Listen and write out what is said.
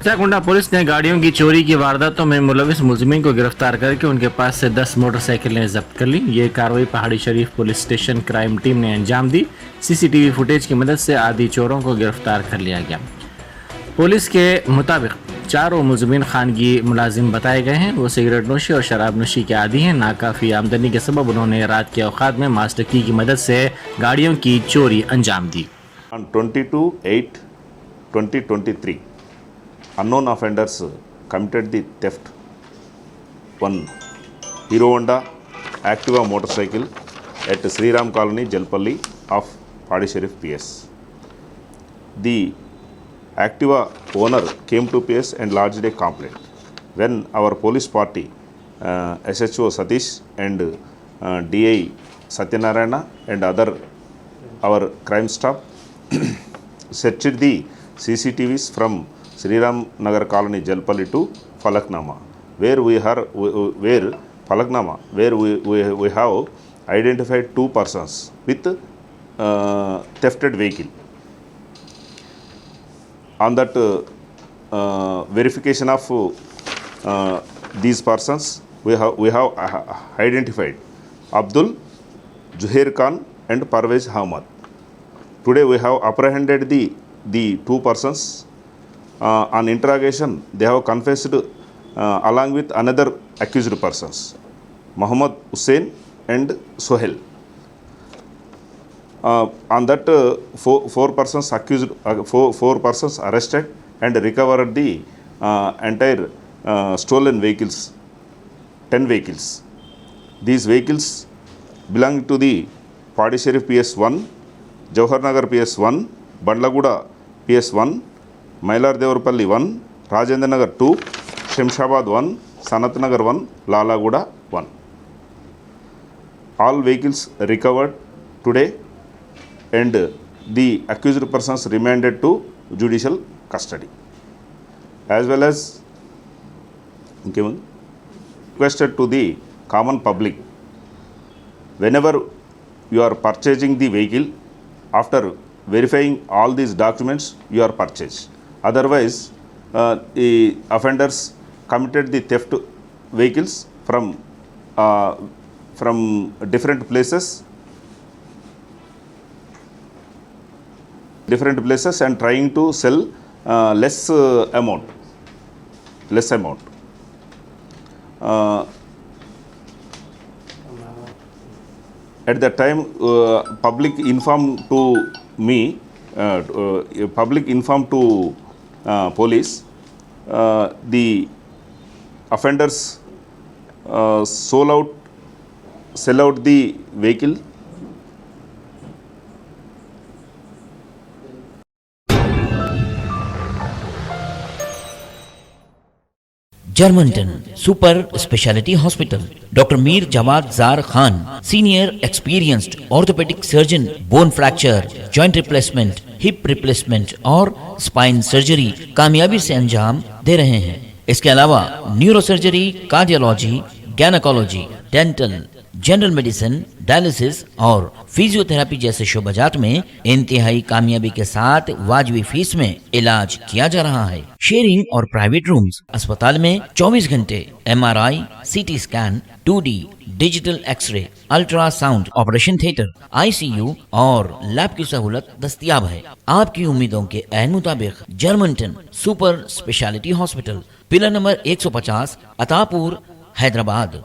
कुंडा police ने गाड़ियों की चोरी की वारदातों में मुलविस मुलजिमीन को गिरफ्तार करके उनके पास से 10 मोटरसाइकिलें जब्त कर ली। ये कार्रवाई पहाड़ी शरीफ पुलिस स्टेशन क्राइम टीम ने अंजाम दी। सीसीटीवी फुटेज की मदद से आदि चोरों को गिरफ्तार कर लिया गया। पुलिस के मुताबिक चारों मुलजिमीन खानगी मुलाजिम बताए गए हैं। वो सिगरेट नोशी और शराब नोशी के आदी हैं। नाकाफी आमदनी के सबब उन्होंने रात के औकात में मास्टर की मदद से गाड़ियों की चोरी अंजाम दी। On 22/8/2023, unknown offenders committed the theft. One Hero Honda Activa motorcycle at Sriram Colony, Jalpalli of Padi Sharif PS. The Activa owner came to PS and lodged a complaint. When our police party, SHO Satish and DI Satyanarayana and other our crime staff searched the CCTVs from Sriram Nagar Colony, Jalpalli to Falaknama, where we have identified two persons with thefted vehicle. On that verification of these persons, we have identified Abdul, Zuhair Khan and Parvez Ahmad. Today we have apprehended the two persons. On interrogation, they have confessed along with another accused persons, Muhammad Hussain and Sohail. On that, four persons accused, four persons arrested and recovered the entire stolen vehicles, 10 vehicles. These vehicles belong to the Padi Sharif PS1, Jawhar Nagar PS1, Bandlaguda PS1, Mailar Devarpalli 1, Rajendra Nagar 2, Shemshabad 1, Sanat Nagar 1, Lalaguda 1. All vehicles recovered today and the accused persons remanded to judicial custody. As well as requested to the common public, whenever you are purchasing the vehicle, after verifying all these documents, you are purchased. Otherwise, the offenders committed the theft vehicles from different places and trying to sell less amount. At that time, public informed to me, public informed to police, the offenders sell out the vehicle. Germanten super speciality hospital, doctor Mir Jawad Zar Khan, senior experienced orthopaedic surgeon, bone fracture, joint replacement, hip replacement और spine surgery कामयाबी से अंजाम दे रहे हैं। इसके अलावा neurosurgery, cardiology, gynaecology, dental, general medicine, dialysis और फिजियोथेरेपी जैसे शोबाजात में इंतहाई कामयाबी के साथ वाजबी फीस में इलाज किया जा रहा है। शेयरिंग और प्राइवेट रूम्स, अस्पताल में 24 घंटे MRI, CT scan, 2D digital X-ray, ultrasound, operation theatre, ICU और लैब की सहूलत दस्तयाब है। आपकी उम्मीदों के ऐन मुताबिक Germanten super speciality hospital, pillar number 150, Attapur, Hyderabad.